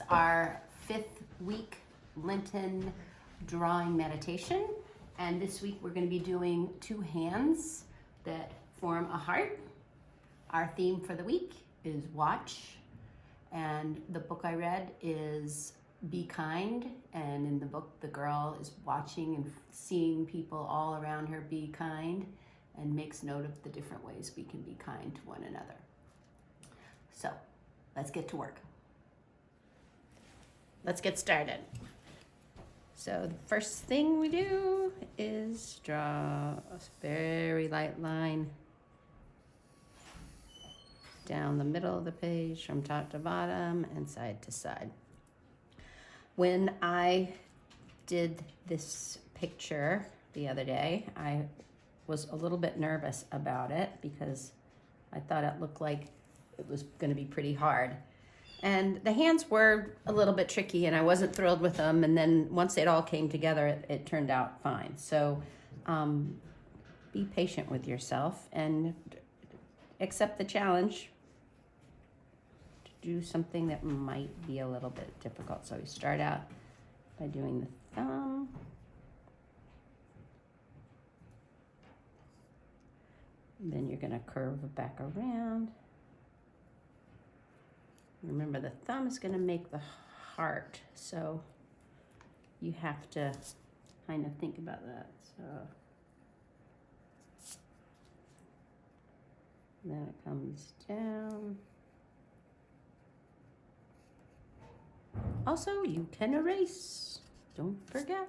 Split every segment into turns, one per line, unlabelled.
our 5th week Lenten drawing meditation. And this week we're going to be doing 2 hands that form a heart. Our theme for the week is watch. And the book I read is Be Kind. And in the book, the girl is watching and seeing people all around her be kind and makes note of the different ways we can be kind to one another. So let's get to work. Let's get started. So the first thing we do is draw a very light line down the middle of the page from top to bottom and side to side. When I did this picture the other day, I was a little bit nervous about it because I thought it looked like it was going to be pretty hard. And the hands were a little bit tricky and I wasn't thrilled with them. And then once it all came together, it turned out fine. So be patient with yourself and accept the challenge to do something that might be a little bit difficult. So we start out by doing the thumb. Then you're going to curve it back around. Remember, the thumb is going to make the heart, so you have to kind of think about that. So then it comes down. Also, you can erase. Don't forget.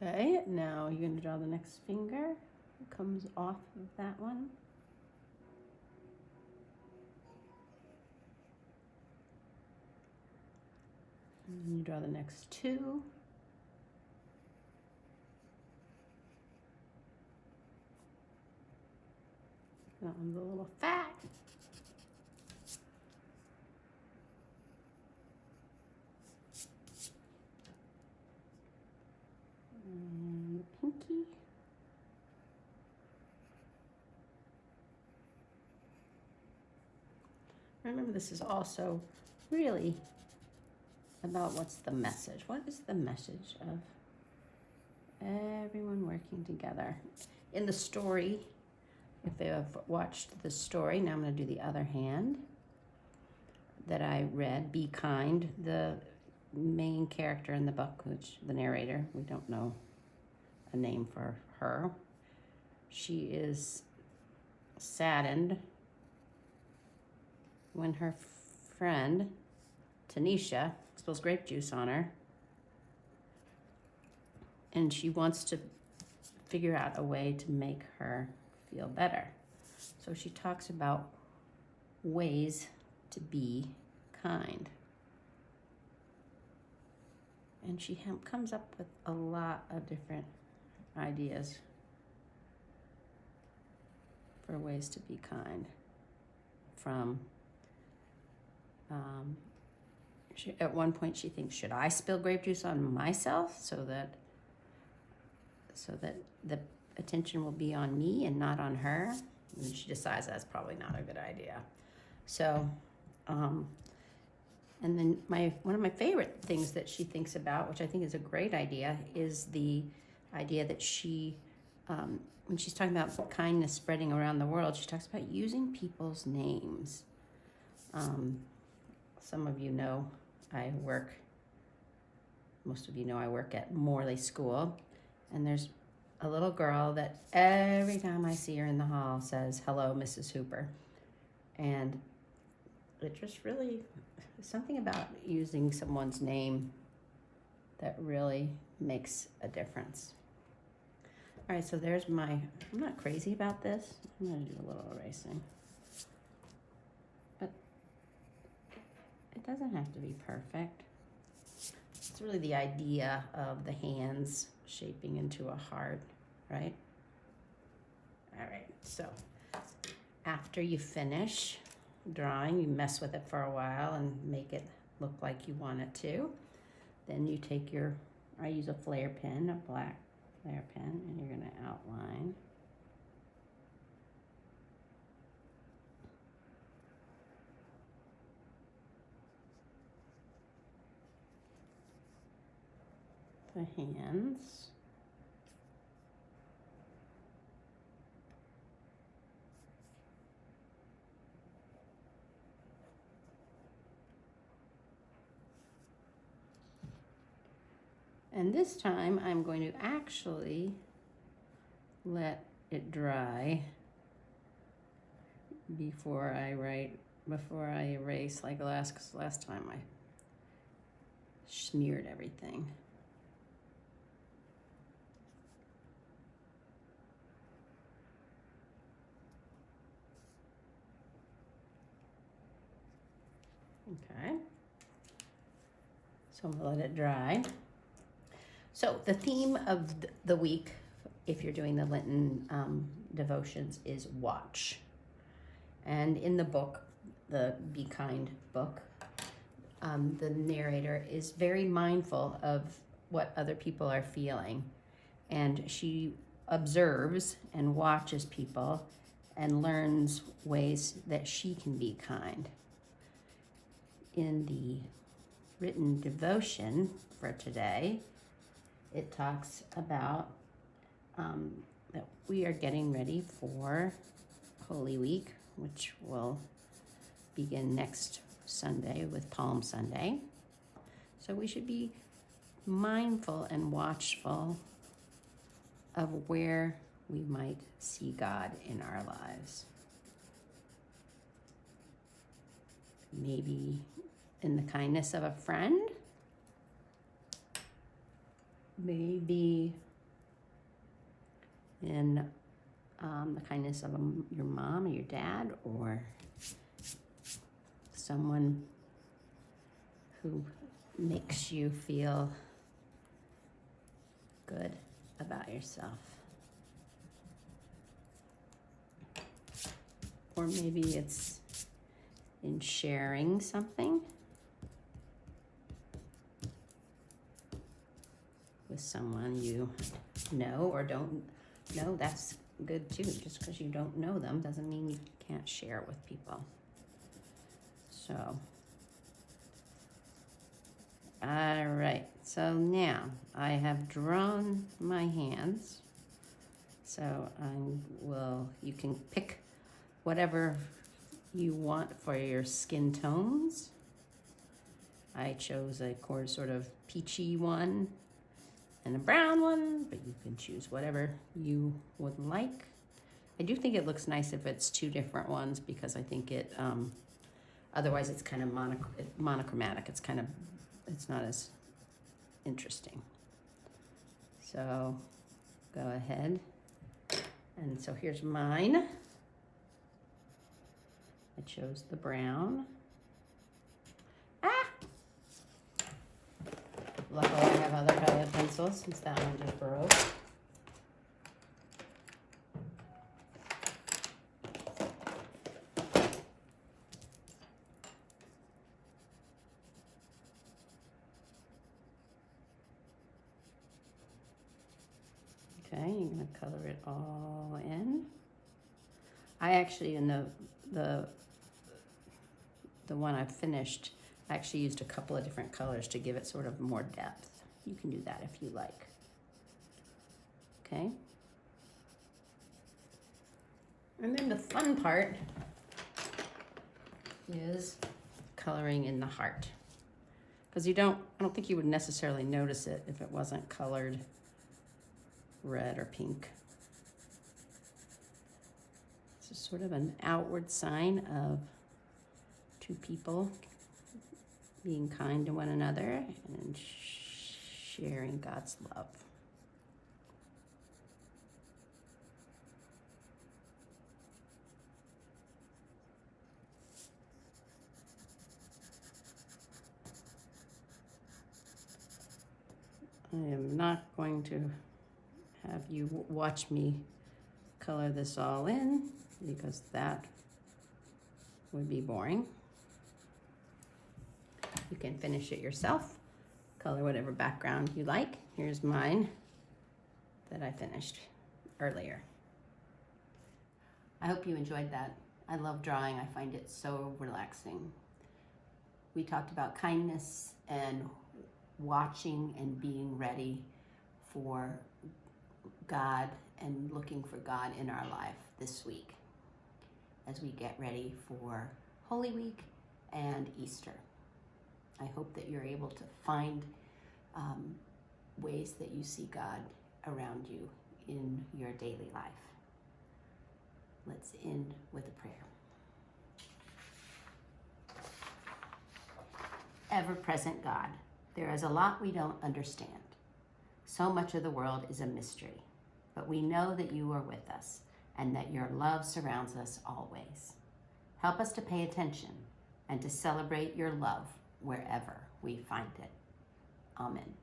Okay, now you're going to draw the next finger. It comes off of that one. And then you draw the next 2. That one's a little fat. And the pinky. Remember, this is also really about what's the message. What is the message of everyone working together? In the story, if they have watched the story, now I'm going to do the other hand that I read, Be Kind. The main character in the book, which the narrator, we don't know a name for her. She is saddened when her friend Tanisha spills grape juice on her, and she wants to figure out a way to make her feel better. So she talks about ways to be kind. And she comes up with a lot of different ideas for ways to be kind. From, at one point she thinks, should I spill grape juice on myself so that the attention will be on me and not on her? And she decides that's probably not a good idea. So, and then one of my favorite things that she thinks about, which I think is a great idea, is the idea that she, when she's talking about kindness spreading around the world, she talks about using people's names. Some of you know most of you know I work at Morley School, and there's a little girl that every time I see her in the hall says, "Hello, Mrs. Hooper." And it just really, something about using someone's name that really makes a difference. All right, so there's I'm not crazy about this. I'm gonna do a little erasing. But it doesn't have to be perfect. It's really the idea of the hands shaping into a heart, right? All right, so after you finish drawing, you mess with it for a while and make it look like you want it to. Then you take your, I use a flare pen, a black flare pen, and you're going to outline. The hands. And this time I'm going to actually let it dry before I erase like because last time I smeared everything. Okay, so I'm gonna let it dry. So the theme of the week, if you're doing the Lenten devotions, is watch. And in the book, the Be Kind book, the narrator is very mindful of what other people are feeling. And she observes and watches people and learns ways that she can be kind. In the written devotion for today, it talks about that we are getting ready for Holy Week, which will begin next Sunday with Palm Sunday. So we should be mindful and watchful of where we might see God in our lives. Maybe in the kindness of a friend, maybe in the kindness of your mom or your dad, or someone who makes you feel good about yourself. Or maybe it's in sharing something with someone you know or don't know. That's good too. Just because you don't know them doesn't mean you can't share it with people. So, all right. So now I have drawn my hands. So you can pick whatever you want for your skin tones. I chose a sort of peachy one and a brown one, but you can choose whatever you would like. I do think it looks nice if it's two different ones, because I think it, otherwise it's kind of monochromatic. It's not as interesting. So go ahead. And so here's mine. I chose the brown. Luckily I have other colored pencils since that one just broke. Okay, you're gonna color it all in. I actually, in the one I've finished, I actually used a couple of different colors to give it sort of more depth. You can do that if you like. Okay. And then the fun part is coloring in the heart. Because I don't think you would necessarily notice it if it wasn't colored red or pink. It's just sort of an outward sign of two people being kind to one another and sharing God's love. I am not going to have you watch me color this all in, because that would be boring. You can finish it yourself. Color whatever background you like. Here's mine that I finished earlier. I hope you enjoyed that. I love drawing. I find it so relaxing. We talked about kindness and watching and being ready for God and looking for God in our life this week as we get ready for Holy Week and Easter. I hope that you're able to find ways that you see God around you in your daily life. Let's end with a prayer. Ever-present God, there is a lot we don't understand. So much of the world is a mystery, but we know that you are with us and that your love surrounds us always. Help us to pay attention and to celebrate your love wherever we find it. Amen.